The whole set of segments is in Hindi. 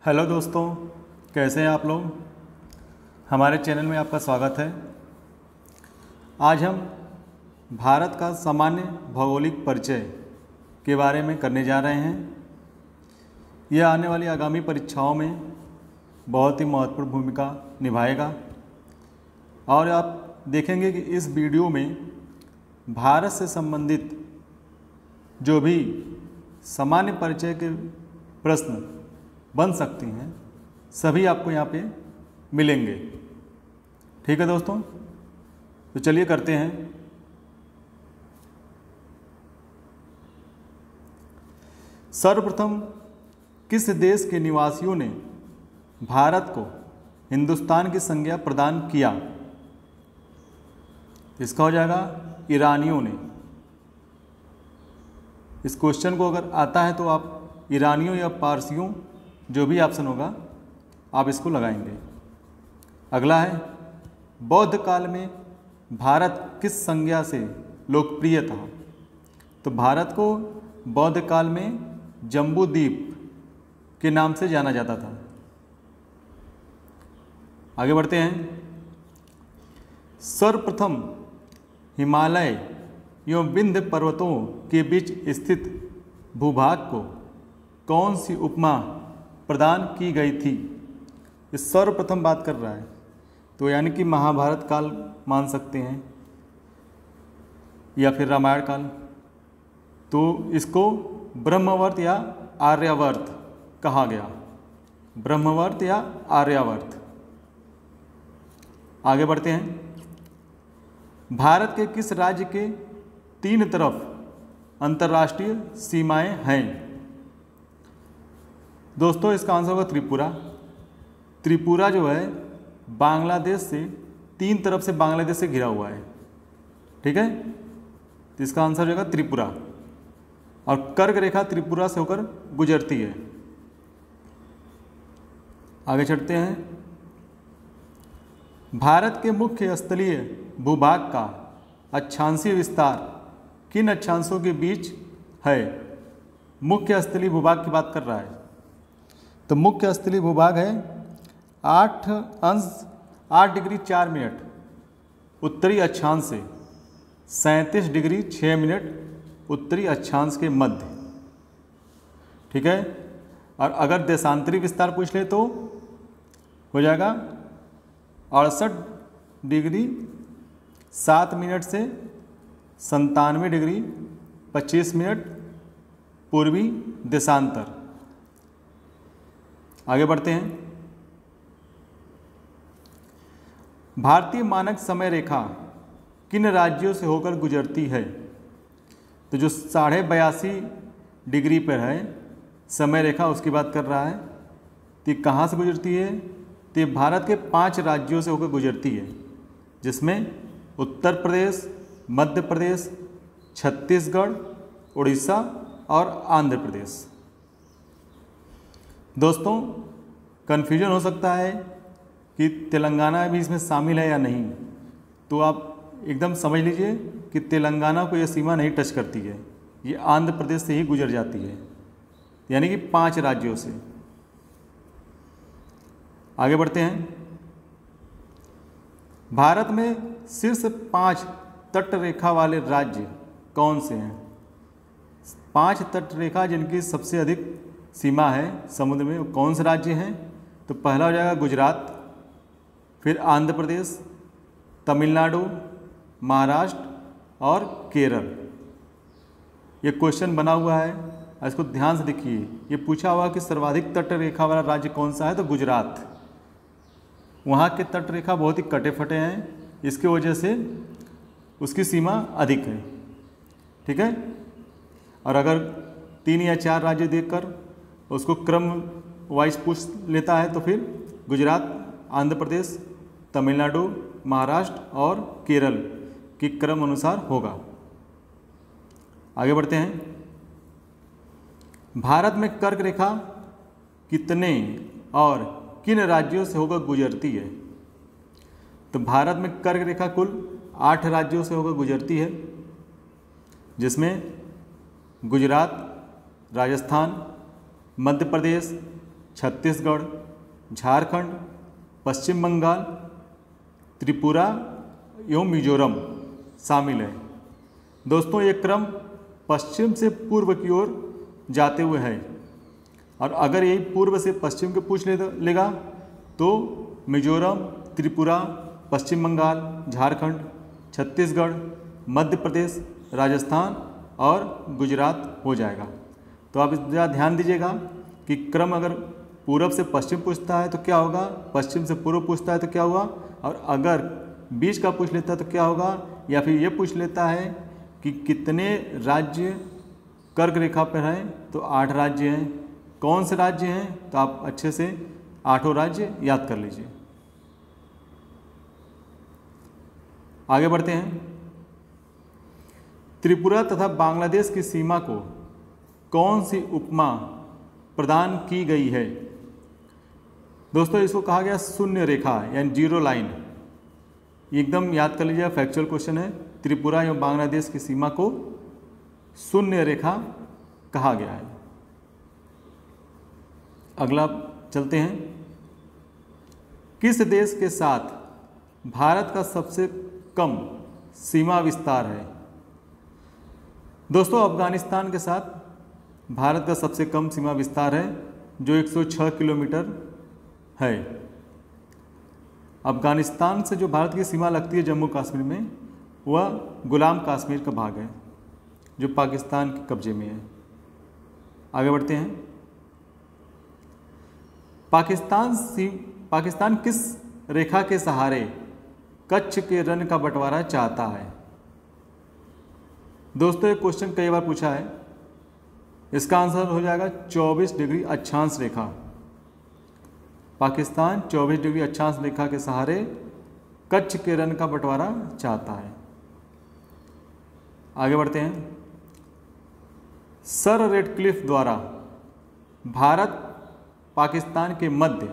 हेलो दोस्तों, कैसे हैं आप लोग। हमारे चैनल में आपका स्वागत है। आज हम भारत का सामान्य भौगोलिक परिचय के बारे में करने जा रहे हैं। यह आने वाली आगामी परीक्षाओं में बहुत ही महत्वपूर्ण भूमिका निभाएगा और आप देखेंगे कि इस वीडियो में भारत से संबंधित जो भी सामान्य परिचय के प्रश्न बन सकती हैं सभी आपको यहाँ पे मिलेंगे। ठीक है दोस्तों, तो चलिए करते हैं। सर्वप्रथम किस देश के निवासियों ने भारत को हिंदुस्तान की संज्ञा प्रदान किया? इसका हो जाएगा ईरानियों ने। इस क्वेश्चन को अगर आता है तो आप ईरानियों या पारसियों जो भी ऑप्शन होगा आप इसको लगाएंगे। अगला है, बौद्ध काल में भारत किस संज्ञा से लोकप्रिय था? तो भारत को बौद्ध काल में जम्बूद्वीप के नाम से जाना जाता था। आगे बढ़ते हैं। सर्वप्रथम हिमालय एवं विंध्य पर्वतों के बीच स्थित भूभाग को कौन सी उपमा प्रदान की गई थी? इस सर्वप्रथम बात कर रहा है, तो यानी कि महाभारत काल मान सकते हैं या फिर रामायण काल। तो इसको ब्रह्मवर्त या आर्यावर्त कहा गया। ब्रह्मवर्त या आर्यावर्त। आगे बढ़ते हैं। भारत के किस राज्य के 3 तरफ अंतर्राष्ट्रीय सीमाएं हैं? दोस्तों इसका आंसर होगा त्रिपुरा। त्रिपुरा जो है बांग्लादेश से 3 तरफ से बांग्लादेश से घिरा हुआ है। ठीक है, तो इसका आंसर होगा त्रिपुरा। और कर्क रेखा त्रिपुरा से होकर गुजरती है। आगे चढ़ते हैं। भारत के मुख्य स्थलीय भूभाग का अक्षांशीय विस्तार किन अक्षांशों के बीच है? मुख्य स्थलीय भूभाग की बात कर रहा है, तो मुख्य स्थलीय भूभाग है 8 डिग्री 4 मिनट उत्तरी अक्षांश से 37 डिग्री 6 मिनट उत्तरी अक्षांश के मध्य। ठीक है, और अगर देशांतरी विस्तार पूछ ले तो हो जाएगा 68 डिग्री 7 मिनट से 97 डिग्री 25 मिनट पूर्वी देशांतर। आगे बढ़ते हैं। भारतीय मानक समय रेखा किन राज्यों से होकर गुजरती है? तो जो 82.5 डिग्री पर है समय रेखा, उसकी बात कर रहा है। तो ये कहाँ से गुजरती है? तो ये भारत के 5 राज्यों से होकर गुजरती है, जिसमें उत्तर प्रदेश, मध्य प्रदेश, छत्तीसगढ़, उड़ीसा और आंध्र प्रदेश। दोस्तों कन्फ्यूजन हो सकता है कि तेलंगाना भी इसमें शामिल है या नहीं, तो आप एकदम समझ लीजिए कि तेलंगाना को यह सीमा नहीं टच करती है, ये आंध्र प्रदेश से ही गुजर जाती है, यानी कि 5 राज्यों से। आगे बढ़ते हैं। भारत में शीर्ष 5 तट रेखा वाले राज्य कौन से हैं? 5 तट रेखा जिनकी सबसे अधिक सीमा है समुद्र में, वो कौन से राज्य हैं? तो पहला हो जाएगा गुजरात, फिर आंध्र प्रदेश, तमिलनाडु, महाराष्ट्र और केरल। ये क्वेश्चन बना हुआ है, इसको ध्यान से देखिए। ये पूछा हुआ कि सर्वाधिक तट रेखा वाला राज्य कौन सा है? तो गुजरात। वहाँ के तट रेखा बहुत ही कटे फटे हैं, इसकी वजह से उसकी सीमा अधिक है। ठीक है, और अगर 3 या 4 राज्य देखकर उसको क्रम वाइज पूछ लेता है तो फिर गुजरात, आंध्र प्रदेश, तमिलनाडु, महाराष्ट्र और केरल के क्रम अनुसार होगा। आगे बढ़ते हैं। भारत में कर्क रेखा कितने और किन राज्यों से होकर गुजरती है? तो भारत में कर्क रेखा कुल 8 राज्यों से होकर गुजरती है, जिसमें गुजरात, राजस्थान, मध्य प्रदेश, छत्तीसगढ़, झारखंड, पश्चिम बंगाल, त्रिपुरा एवं मिजोरम शामिल है। दोस्तों ये क्रम पश्चिम से पूर्व की ओर जाते हुए है, और अगर यही पूर्व से पश्चिम के पूछ लेगा तो मिजोरम, त्रिपुरा, पश्चिम बंगाल, झारखंड, छत्तीसगढ़, मध्य प्रदेश, राजस्थान और गुजरात हो जाएगा। तो आप ज़रा ध्यान दीजिएगा कि क्रम अगर पूर्व से पश्चिम पूछता है तो क्या होगा, पश्चिम से पूर्व पूछता है तो क्या हुआ, और अगर बीच का पूछ लेता है तो क्या होगा, या फिर ये पूछ लेता है कि कितने राज्य कर्क रेखा पर हैं तो 8 राज्य हैं। कौन से राज्य हैं, तो आप अच्छे से 8 राज्य याद कर लीजिए। आगे बढ़ते हैं। त्रिपुरा तथा बांग्लादेश की सीमा को कौन सी उपमा प्रदान की गई है? दोस्तों इसको कहा गया शून्य रेखा यानी जीरो लाइन। एकदम याद कर लीजिए, फैक्चुअल क्वेश्चन है। त्रिपुरा एवं बांग्लादेश की सीमा को शून्य रेखा कहा गया है। अगला चलते हैं। किस देश के साथ भारत का सबसे कम सीमा विस्तार है? दोस्तों अफगानिस्तान के साथ भारत का सबसे कम सीमा विस्तार है, जो 106 किलोमीटर है। अफगानिस्तान से जो भारत की सीमा लगती है जम्मू कश्मीर में, वह गुलाम कश्मीर का भाग है जो पाकिस्तान के कब्जे में है। आगे बढ़ते हैं। पाकिस्तान किस रेखा के सहारे कच्छ के रण का बंटवारा चाहता है? दोस्तों ये क्वेश्चन कई बार पूछा है। इसका आंसर हो जाएगा 24 डिग्री अक्षांश रेखा। पाकिस्तान 24 डिग्री अक्षांश रेखा के सहारे कच्छ के रण का बंटवारा चाहता है। आगे बढ़ते हैं। सर रेडक्लिफ द्वारा भारत पाकिस्तान के मध्य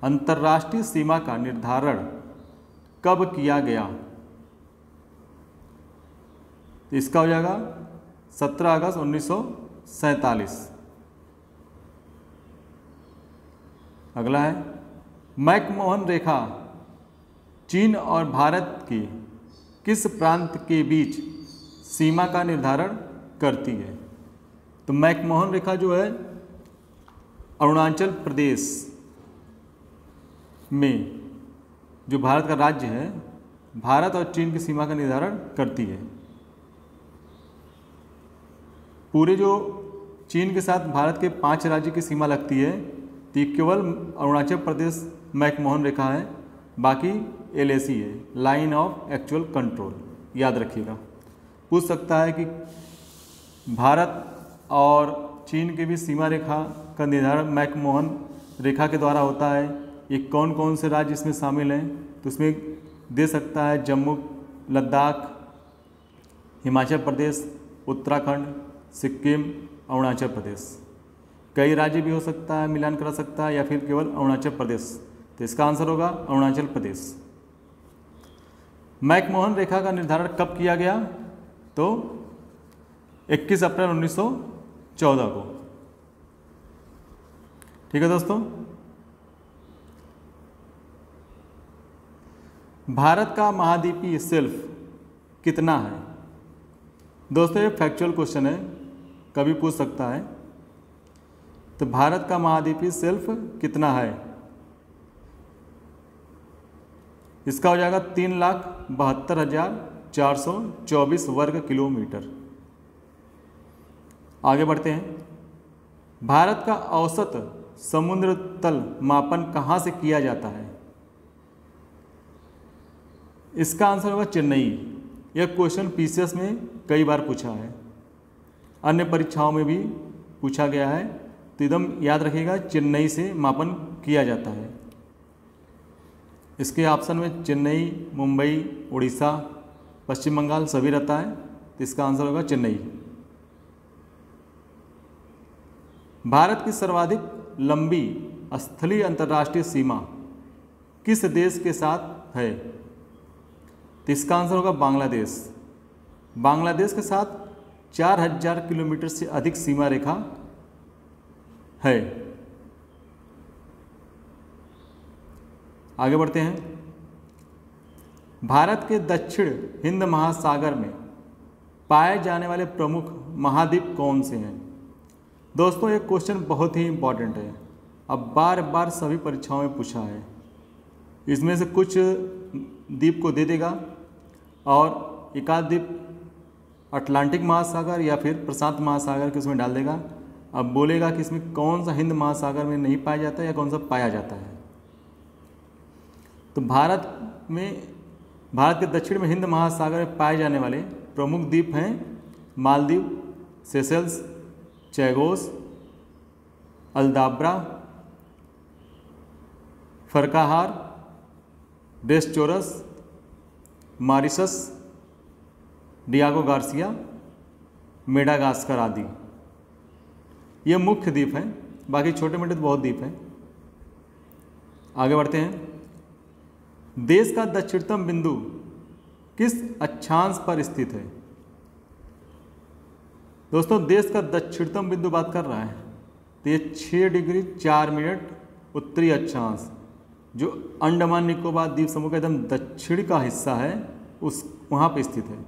अंतर्राष्ट्रीय सीमा का निर्धारण कब किया गया? इसका हो जाएगा 17 अगस्त 1947। अगला है मैकमोहन रेखा चीन और भारत के किस प्रांत के बीच सीमा का निर्धारण करती है? तो मैकमोहन रेखा जो है अरुणाचल प्रदेश में, जो भारत का राज्य है, भारत और चीन की सीमा का निर्धारण करती है। पूरे जो चीन के साथ भारत के 5 राज्य की सीमा लगती है, तो केवल अरुणाचल प्रदेश मैकमोहन रेखा है, बाकी LAC है, लाइन ऑफ एक्चुअल कंट्रोल। याद रखिएगा, पूछ सकता है कि भारत और चीन के भी सीमा रेखा का निर्धारण मैकमोहन रेखा के द्वारा होता है। ये कौन कौन से राज्य इसमें शामिल हैं, तो उसमें दे सकता है जम्मू, लद्दाख, हिमाचल प्रदेश, उत्तराखंड, सिक्किम, अरुणाचल प्रदेश। कई राज्य भी हो सकता है, मिलान करा सकता है, या फिर केवल अरुणाचल प्रदेश। तो इसका आंसर होगा अरुणाचल प्रदेश। मैकमोहन रेखा का निर्धारण कब किया गया? तो 21 अप्रैल 1914 को। ठीक है दोस्तों। भारत का महाद्वीपीय शेल्फ कितना है? दोस्तों ये फैक्चुअल क्वेश्चन है, कभी पूछ सकता है। तो भारत का महाद्वीपीय शेल्फ कितना है? इसका हो जाएगा 3,72,424 वर्ग किलोमीटर। आगे बढ़ते हैं। भारत का औसत समुद्र तल मापन कहाँ से किया जाता है? इसका आंसर होगा चेन्नई। यह क्वेश्चन PCS में कई बार पूछा है, अन्य परीक्षाओं में भी पूछा गया है, तो एकदम याद रखिएगा, चेन्नई से मापन किया जाता है। इसके ऑप्शन में चेन्नई, मुंबई, उड़ीसा, पश्चिम बंगाल सभी रहता है, तो इसका आंसर होगा चेन्नई। भारत की सर्वाधिक लंबी स्थलीय अंतर्राष्ट्रीय सीमा किस देश के साथ है? तो इसका आंसर होगा बांग्लादेश। बांग्लादेश के साथ 4000 किलोमीटर से अधिक सीमा रेखा है। आगे बढ़ते हैं। भारत के दक्षिण हिंद महासागर में पाए जाने वाले प्रमुख महाद्वीप कौन से हैं? दोस्तों, एक क्वेश्चन बहुत ही इम्पॉर्टेंट है, अब बार बार सभी परीक्षाओं में पूछा है। इसमें से कुछ द्वीप को दे देगा और एक आध द्वीप अटलांटिक महासागर या फिर प्रशांत महासागर के उसमें डाल देगा। अब बोलेगा कि इसमें कौन सा हिंद महासागर में नहीं पाया जाता है या कौन सा पाया जाता है। तो भारत के दक्षिण में हिंद महासागर में पाए जाने वाले प्रमुख द्वीप हैं Maldives, Seychelles, Chagos, Aldabra, Farquhar, Desroches, Mauritius, Diego Garcia, Madagascar आदि। ये मुख्य द्वीप हैं, बाकी छोटे मोटे तो बहुत द्वीप हैं। आगे बढ़ते हैं। देश का दक्षिणतम बिंदु किस अक्षांश पर स्थित है? दोस्तों, देश का दक्षिणतम बिंदु बात कर रहा है तो ये 6 डिग्री 4 मिनट उत्तरी अक्षांश, जो अंडमान निकोबार द्वीप समूह का एकदम दक्षिण का हिस्सा है, उस वहाँ पर स्थित है।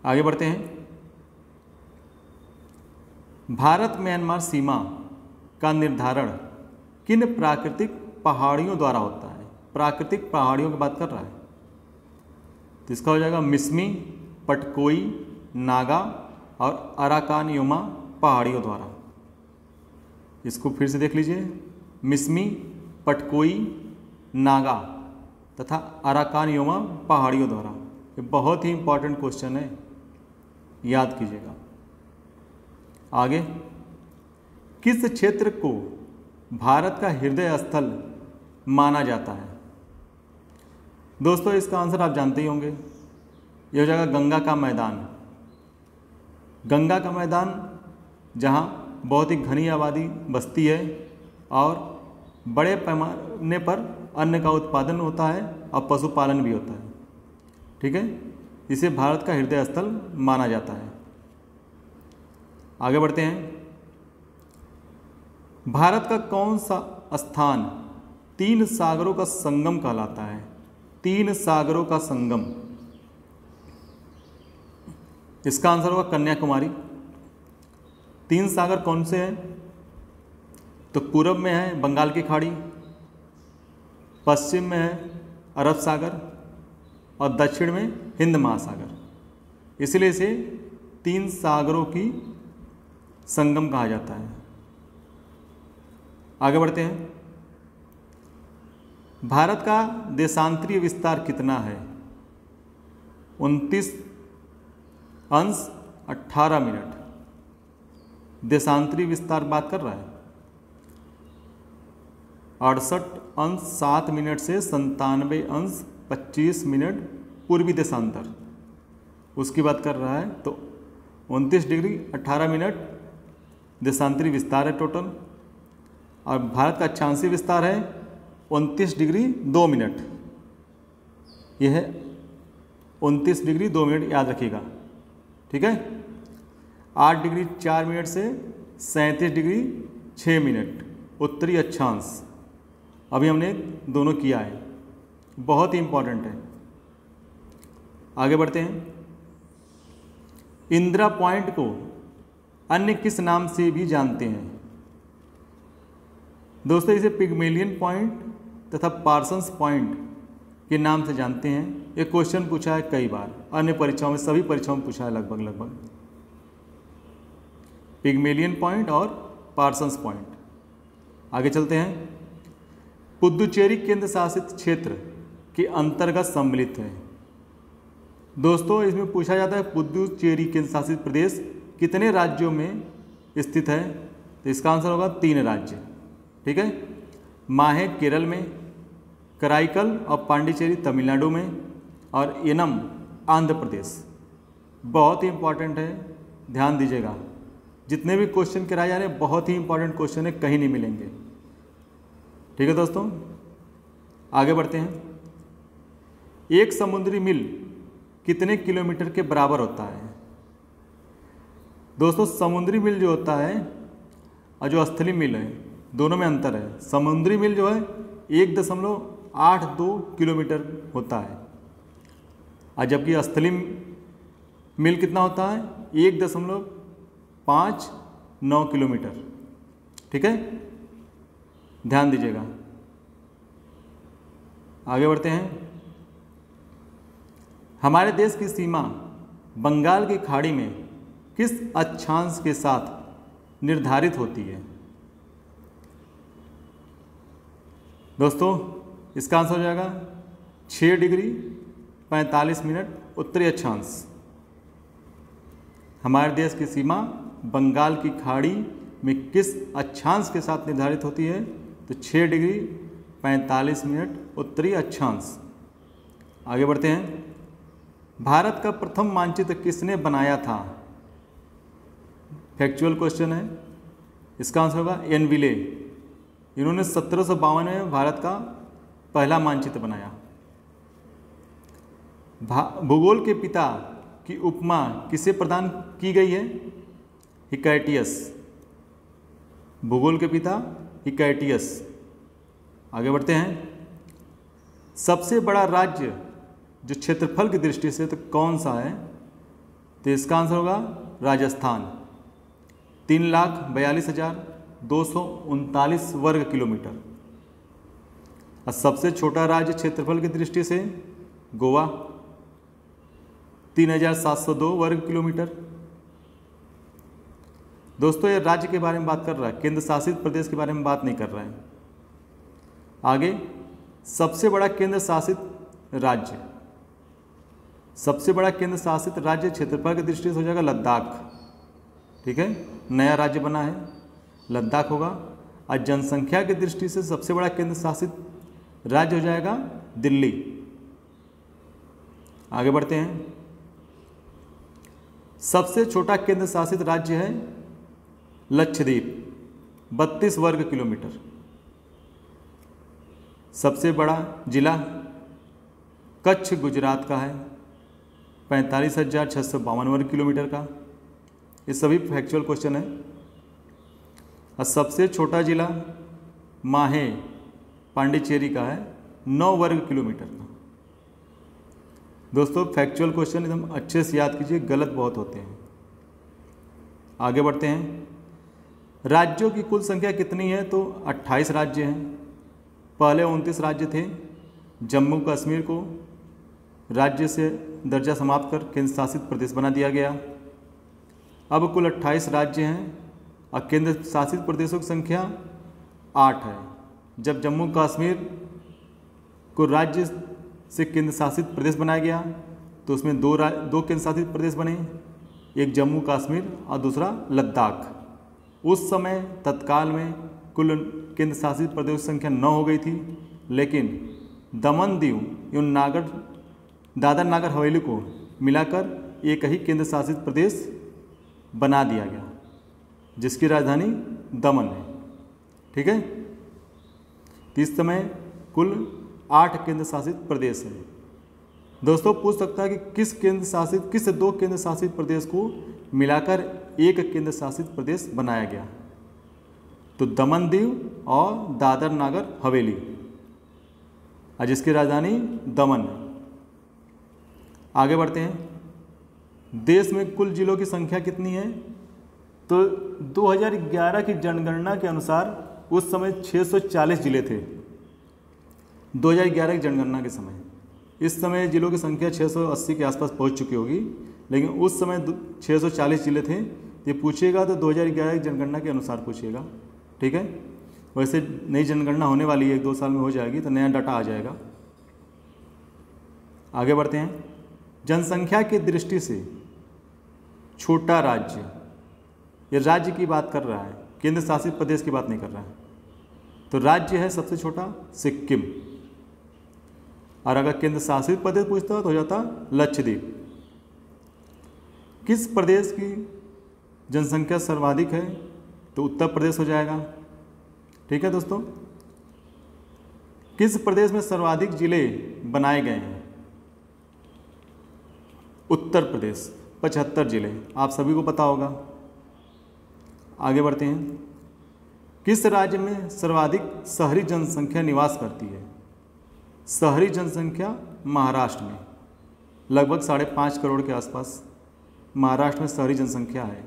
आगे बढ़ते हैं। भारत म्यांमार सीमा का निर्धारण किन प्राकृतिक पहाड़ियों द्वारा होता है? प्राकृतिक पहाड़ियों की बात कर रहा है तो इसका हो जाएगा मिसमी, पटकोई, नागा और अराकानयुमा पहाड़ियों द्वारा। इसको फिर से देख लीजिए, मिसमी, पटकोई, नागा तथा अराकानयुमा पहाड़ियों द्वारा। ये बहुत ही इंपॉर्टेंट क्वेश्चन है, याद कीजिएगा। आगे, किस क्षेत्र को भारत का हृदय स्थल माना जाता है? दोस्तों, इसका आंसर आप जानते ही होंगे, यह हो जाएगा गंगा का मैदान। गंगा का मैदान जहाँ बहुत ही घनी आबादी बसती है और बड़े पैमाने पर अन्न का उत्पादन होता है और पशुपालन भी होता है। ठीक है, इसे भारत का हृदय स्थल माना जाता है। आगे बढ़ते हैं। भारत का कौन सा स्थान 3 सागरों का संगम कहलाता है? 3 सागरों का संगम, इसका आंसर होगा कन्याकुमारी। 3 सागर कौन से हैं? तो पूर्व में है बंगाल की खाड़ी, पश्चिम में है अरब सागर और दक्षिण में हिंद महासागर। इसलिए इसे 3 सागरों की संगम कहा जाता है। आगे बढ़ते हैं। भारत का देशांतरीय विस्तार कितना है? 29.18 देशांतरीय विस्तार बात कर रहा है। 68.7 से 97.25 पूर्वी देशांतर, उसकी बात कर रहा है। तो 29 डिग्री 18 देशांतरीय विस्तार है टोटल, और भारत का अक्षांशीय विस्तार है 29 डिग्री 2 मिनट। यह है 29 डिग्री 2 मिनट, याद रखिएगा। ठीक है, 8 डिग्री 4 मिनट से 37 डिग्री 6 मिनट उत्तरी अक्षांश। अभी हमने दोनों किया है, बहुत ही इंपॉर्टेंट है। आगे बढ़ते हैं। इंदिरा पॉइंट को अन्य किस नाम से भी जानते हैं? दोस्तों, इसे पिग्मेलियन पॉइंट तथा पार्सन्स पॉइंट के नाम से जानते हैं। ये क्वेश्चन पूछा है कई बार, अन्य परीक्षाओं में, सभी परीक्षाओं में पूछा है लगभग। पिग्मेलियन पॉइंट और पार्सन्स पॉइंट। आगे चलते हैं। पुदुचेरी केंद्र शासित क्षेत्र के अंतर्गत सम्मिलित है। दोस्तों, इसमें पूछा जाता है पुदुचेरी केंद्र शासित प्रदेश कितने राज्यों में स्थित है? तो इसका आंसर होगा 3 राज्य। ठीक है, माहे केरल में, कराईकल और पांडिचेरी तमिलनाडु में, और एनम आंध्र प्रदेश। बहुत ही इंपॉर्टेंट है, ध्यान दीजिएगा। जितने भी क्वेश्चन कराए जा रहे हैं बहुत ही इंपॉर्टेंट क्वेश्चन है, कहीं नहीं मिलेंगे। ठीक है दोस्तों, आगे बढ़ते हैं। एक समुद्री मील कितने किलोमीटर के बराबर होता है? दोस्तों, समुद्री मील जो होता है और जो स्थलीय मील है, दोनों में अंतर है। समुद्री मील जो है 1.82 किलोमीटर होता है, और जबकि स्थलीय मील कितना होता है 1.59 किलोमीटर। ठीक है, ध्यान दीजिएगा। आगे बढ़ते हैं। हमारे देश की सीमा बंगाल की खाड़ी में किस अक्षांश के साथ निर्धारित होती है? दोस्तों इसका आंसर हो जाएगा 6 डिग्री 45 मिनट उत्तरी अक्षांश। हमारे देश की सीमा बंगाल की खाड़ी में किस अक्षांश के साथ निर्धारित होती है? तो 6 डिग्री 45 मिनट उत्तरी अक्षांश। आगे बढ़ते हैं। भारत का प्रथम मानचित्र किसने बनाया था? फैक्चुअल क्वेश्चन है, इसका आंसर होगा एन विले। इन्होंने 1752 में भारत का पहला मानचित्र बनाया। भूगोल के पिता की उपमा किसे प्रदान की गई है? हिकैटियस। भूगोल के पिता हिकैटियस। आगे बढ़ते हैं। सबसे बड़ा राज्य जो क्षेत्रफल की दृष्टि से तो कौन सा है? तो इसका आंसर होगा राजस्थान। 3,42,239 वर्ग किलोमीटर। और सबसे छोटा राज्य क्षेत्रफल की दृष्टि से गोवा, 3,702 वर्ग किलोमीटर। दोस्तों ये राज्य के बारे में बात कर रहा है, केंद्र शासित प्रदेश के बारे में बात नहीं कर रहा है। आगे, सबसे बड़ा केंद्र शासित राज्य। सबसे बड़ा केंद्र शासित राज्य क्षेत्रफल की दृष्टि से हो जाएगा लद्दाख। ठीक है, नया राज्य बना है, लद्दाख होगा। और जनसंख्या की दृष्टि से सबसे बड़ा केंद्र शासित राज्य हो जाएगा दिल्ली। आगे बढ़ते हैं। सबसे छोटा केंद्र शासित राज्य है लक्षद्वीप, 32 वर्ग किलोमीटर। सबसे बड़ा जिला कच्छ गुजरात का है, 45,652 वर्ग किलोमीटर का। ये सभी फैक्चुअल क्वेश्चन है। और सबसे छोटा जिला माहे पांडिचेरी का है, 9 वर्ग किलोमीटर का। दोस्तों फैक्चुअल क्वेश्चन एकदम अच्छे से याद कीजिए, गलत बहुत होते हैं। आगे बढ़ते हैं। राज्यों की कुल संख्या कितनी है? तो 28 राज्य हैं। पहले 29 राज्य थे। जम्मू कश्मीर को राज्य से दर्जा समाप्त कर केंद्र शासित प्रदेश बना दिया गया। अब कुल 28 राज्य हैं और केंद्र शासित प्रदेशों की संख्या 8 है। जब जम्मू कश्मीर को राज्य से केंद्र शासित प्रदेश बनाया गया तो उसमें दो केंद्र शासित प्रदेश बने, एक जम्मू कश्मीर और दूसरा लद्दाख। उस समय तत्काल में कुल केंद्र शासित प्रदेश की संख्या 9 हो गई थी, लेकिन दमन दीव एवं दादर नागर हवेली को मिलाकर एक ही केंद्र शासित प्रदेश बना दिया गया, जिसकी राजधानी दमन है। ठीक है, तो इस समय कुल 8 केंद्र शासित प्रदेश हैं। दोस्तों पूछ सकता है कि किस 2 केंद्र शासित प्रदेश को मिलाकर एक केंद्र शासित प्रदेश बनाया गया? तो दमन दीव और दादर नागर हवेली, और जिसकी राजधानी दमन है। आगे बढ़ते हैं। देश में कुल जिलों की संख्या कितनी है? तो 2011 की जनगणना के अनुसार उस समय 640 जिले थे। 2011 की जनगणना के समय। इस समय जिलों की संख्या 680 के आसपास पहुंच चुकी होगी, लेकिन उस समय 640 जिले थे। ये पूछेगा तो 2011 की जनगणना के अनुसार पूछेगा। ठीक है, वैसे नई जनगणना होने वाली है, 1-2 साल में हो जाएगी तो नया डाटा आ जाएगा। आगे बढ़ते हैं। जनसंख्या की दृष्टि से छोटा राज्य, ये राज्य की बात कर रहा है, केंद्र शासित प्रदेश की बात नहीं कर रहा है। तो राज्य है सबसे छोटा सिक्किम, और अगर केंद्र शासित प्रदेश पूछता तो हो जाता लक्षद्वीप। किस प्रदेश की जनसंख्या सर्वाधिक है? तो उत्तर प्रदेश हो जाएगा। ठीक है दोस्तों, किस प्रदेश में सर्वाधिक जिले बनाए गए हैं? उत्तर प्रदेश, 75 जिले, आप सभी को पता होगा। आगे बढ़ते हैं। किस राज्य में सर्वाधिक शहरी जनसंख्या निवास करती है? शहरी जनसंख्या महाराष्ट्र में लगभग 5.5 करोड़ के आसपास महाराष्ट्र में शहरी जनसंख्या है।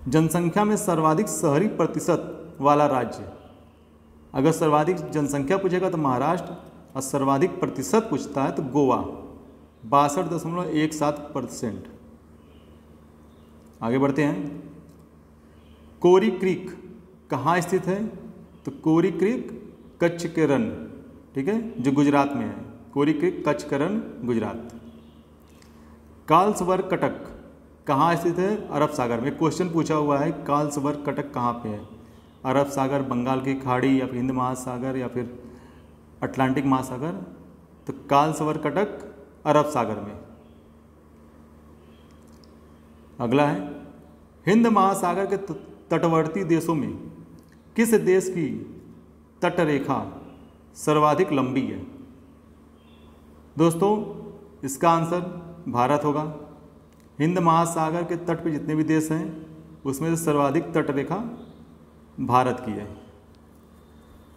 जनसंख्या में सर्वाधिक शहरी प्रतिशत वाला राज्य, अगर सर्वाधिक जनसंख्या पूछेगा तो महाराष्ट्र, और सर्वाधिक प्रतिशत पूछता है तो गोवा 62.17%। आगे बढ़ते हैं। कोरी क्रीक कहाँ स्थित है? तो कोरी क्रीक कच्छ के रन, ठीक है, जो गुजरात में है। कोरी क्रीक कच्छ के रन गुजरात। कालसवर कटक कहाँ स्थित है? अरब सागर में। क्वेश्चन पूछा हुआ है कालसवर कटक कहाँ पे है? अरब सागर, बंगाल की खाड़ी, या फिर हिंद महासागर, या फिर अटलांटिक महासागर। तो कालसवर कटक अरब सागर में। अगला है, हिंद महासागर के तटवर्ती देशों में किस देश की तटरेखा सर्वाधिक लंबी है? दोस्तों इसका आंसर भारत होगा। हिंद महासागर के तट पे जितने भी देश हैं उसमें से सर्वाधिक तटरेखा भारत की है।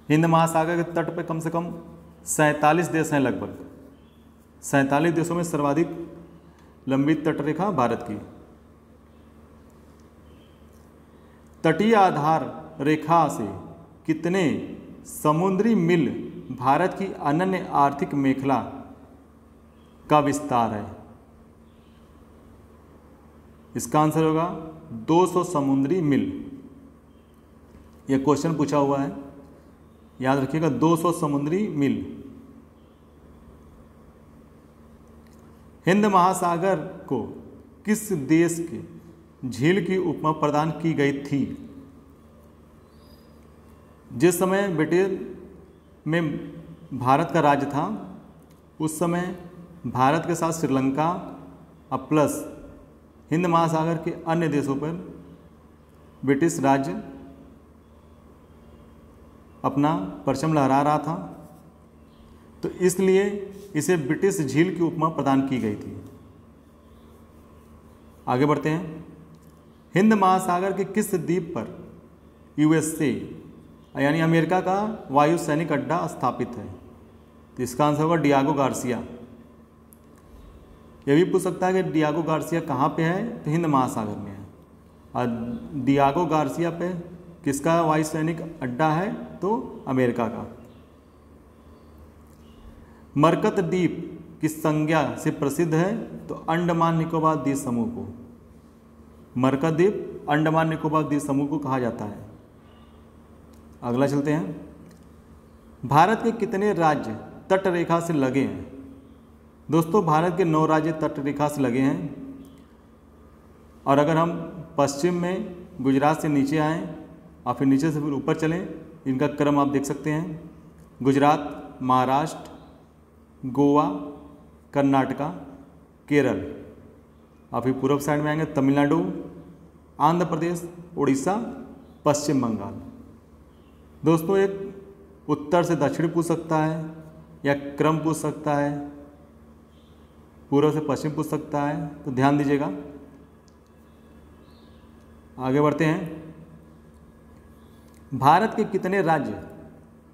हिंद महासागर के तट पे कम से कम 47 देश हैं, लगभग 47 देशों में सर्वाधिक लंबी तटरेखा भारत की। तटीय आधार रेखा से कितने समुद्री मील भारत की अनन्य आर्थिक मेखला का विस्तार है? इसका आंसर होगा 200 समुद्री मील। यह क्वेश्चन पूछा हुआ है, याद रखिएगा 200 समुद्री मील। हिंद महासागर को किस देश के झील की उपमा प्रदान की गई थी? जिस समय ब्रिटेन में भारत का राज्य था उस समय भारत के साथ श्रीलंका और प्लस हिंद महासागर के अन्य देशों पर ब्रिटिश राज्य अपना परचम लहरा रहा था, तो इसलिए इसे ब्रिटिश झील की उपमा प्रदान की गई थी। आगे बढ़ते हैं। हिंद महासागर के किस द्वीप पर यूएसए यानी अमेरिका का वायु सैनिक अड्डा स्थापित है? तो इसका आंसर होगा डियागो गार्सिया। यह भी पूछ सकता है कि डियागो गार्सिया कहाँ पे है? तो हिंद महासागर में है। और डियागो गार्सिया पे किसका वायु सैनिक अड्डा है? तो अमेरिका का। मरकत द्वीप किस संज्ञा से प्रसिद्ध है? तो अंडमान निकोबार द्वीप समूह को। मरकत द्वीप अंडमान निकोबार द्वीप समूह को कहा जाता है। अगला चलते हैं। भारत के कितने राज्य तट रेखा से लगे हैं? दोस्तों भारत के 9 राज्य तट रेखा से लगे हैं। और अगर हम पश्चिम में गुजरात से नीचे आएँ और फिर नीचे से फिर ऊपर चलें, इनका क्रम आप देख सकते हैं। गुजरात, महाराष्ट्र, गोवा, कर्नाटका, केरल, और फिर पूर्व साइड में आएंगे तमिलनाडु, आंध्र प्रदेश, उड़ीसा, पश्चिम बंगाल। दोस्तों एक उत्तर से दक्षिण पूछ सकता है, या क्रम पूछ सकता है, पूर्व से पश्चिम पूछ सकता है, तो ध्यान दीजिएगा। आगे बढ़ते हैं। भारत के कितने राज्य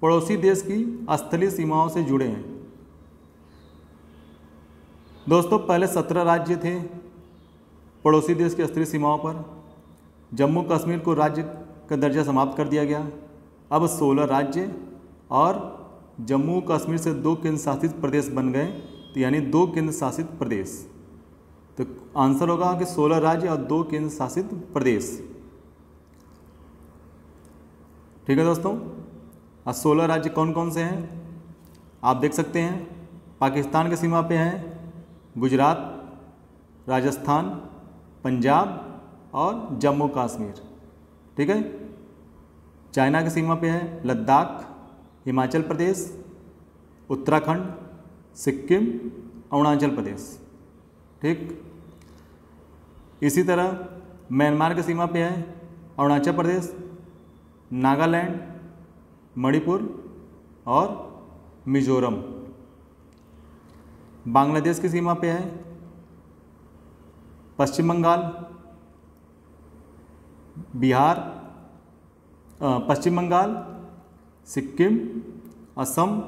पड़ोसी देश की स्थलीय सीमाओं से जुड़े हैं? दोस्तों पहले 17 राज्य थे पड़ोसी देश की स्थलीय सीमाओं पर। जम्मू कश्मीर को राज्य का दर्जा समाप्त कर दिया गया। अब 16 राज्य और जम्मू कश्मीर से 2 केंद्र शासित प्रदेश बन गए, तो यानी 2 केंद्र शासित प्रदेश। तो आंसर होगा कि 16 राज्य और 2 केंद्र शासित प्रदेश। ठीक है दोस्तों, और 16 राज्य कौन कौन से हैं आप देख सकते हैं। पाकिस्तान की सीमा पे हैं गुजरात, राजस्थान, पंजाब और जम्मू कश्मीर। ठीक है। चाइना की सीमा पे है लद्दाख, हिमाचल प्रदेश, उत्तराखंड, सिक्किम, अरुणाचल प्रदेश। ठीक। इसी तरह म्यांमार की सीमा पे है अरुणाचल प्रदेश, नागालैंड, मणिपुर और मिजोरम। बांग्लादेश की सीमा पे है पश्चिम बंगाल, बिहार, पश्चिम बंगाल, सिक्किम, असम,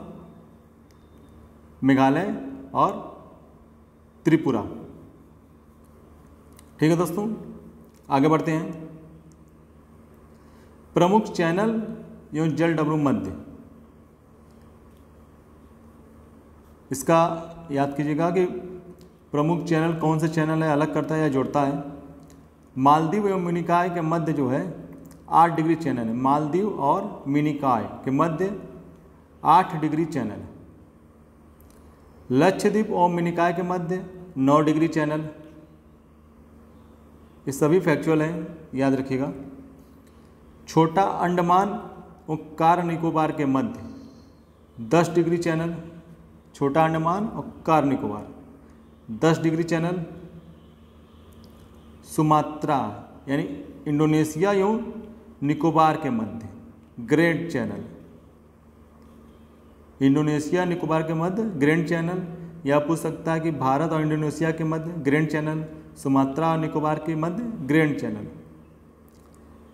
मेघालय और त्रिपुरा। ठीक है दोस्तों, आगे बढ़ते हैं। प्रमुख चैनल एवं जल डमरू मध्य, इसका याद कीजिएगा कि प्रमुख चैनल कौन से चैनल है, अलग करता है या जोड़ता है। मालदीव एवं मिनिकॉय के मध्य जो है 8 डिग्री चैनल है। मालदीव और मिनिकॉय के मध्य 8 डिग्री चैनल है। लक्षद्वीप और मिनिकॉय के मध्य 9 डिग्री चैनल। ये सभी फैक्चुअल हैं, याद रखिएगा। छोटा अंडमान और कार निकोबार के मध्य 10 डिग्री चैनल। छोटा अंडमान और car Nicobar 10 degree channel. Sumatra यानी इंडोनेशिया एवं निकोबार के मध्य ग्रैंड चैनल। इंडोनेशिया निकोबार के मध्य ग्रैंड चैनल, या पूछ सकता है कि भारत और इंडोनेशिया के मध्य ग्रैंड चैनल, सुमात्रा और निकोबार के मध्य ग्रैंड चैनल।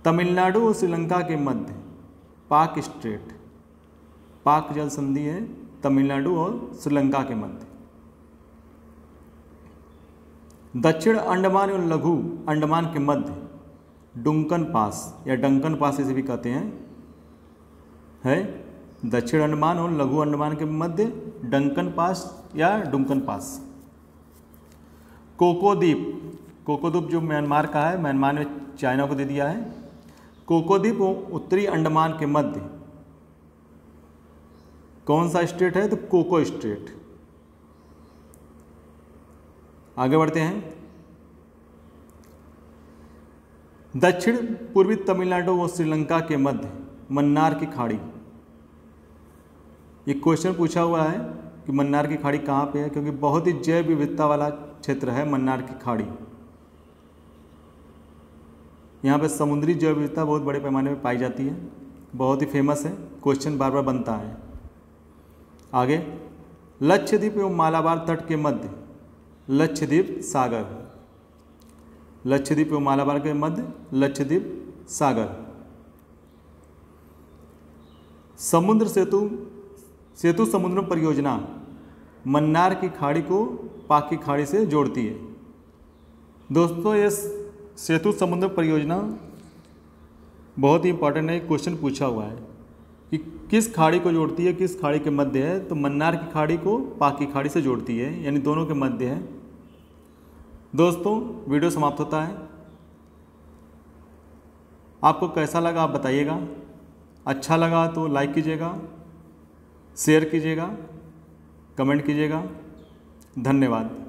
तमिलनाडु और श्रीलंका के मध्य पाक स्ट्रेट, पाक जल संधि है तमिलनाडु और श्रीलंका के मध्य। दक्षिण अंडमान और लघु अंडमान के मध्य डुंकन पास या डंकन पास इसे भी कहते हैं, है दक्षिण अंडमान और लघु अंडमान के मध्य डंकन पास या डुंकन पास। कोको द्वीप, कोको द्वीप जो म्यांमार का है, म्यांमार ने चाइना को दे दिया है। कोको द्वीप उत्तरी अंडमान के मध्य कौन सा स्टेट है, तो कोको स्टेट। आगे बढ़ते हैं। दक्षिण पूर्वी तमिलनाडु और श्रीलंका के मध्य मन्नार की खाड़ी। ये क्वेश्चन पूछा हुआ है कि मन्नार की खाड़ी कहाँ पे है, क्योंकि बहुत ही जैव विविधता वाला क्षेत्र है मन्नार की खाड़ी। यहाँ पे समुद्री जैव विविधता बहुत बड़े पैमाने पर पाई जाती है, बहुत ही फेमस है, क्वेश्चन बार बार बनता है। आगे, लक्षद्वीप एवं मालाबार तट के मध्य लक्षद्वीप सागर। लक्षद्वीप एवं मालाबार के मध्य लक्षद्वीप सागर। समुद्र सेतु समुद्र परियोजना मन्नार की खाड़ी को पाक की खाड़ी से जोड़ती है। दोस्तों, ये सेतु समुद्र परियोजना बहुत ही इंपॉर्टेंट है, क्वेश्चन पूछा हुआ है कि किस खाड़ी को जोड़ती है, किस खाड़ी के मध्य है, तो मन्नार की खाड़ी को पाक की खाड़ी से जोड़ती है, यानी दोनों के मध्य है। दोस्तों, वीडियो समाप्त होता है। आपको कैसा लगा आप बताइएगा। अच्छा लगा तो लाइक कीजिएगा, शेयर कीजिएगा, कमेंट कीजिएगा। धन्यवाद।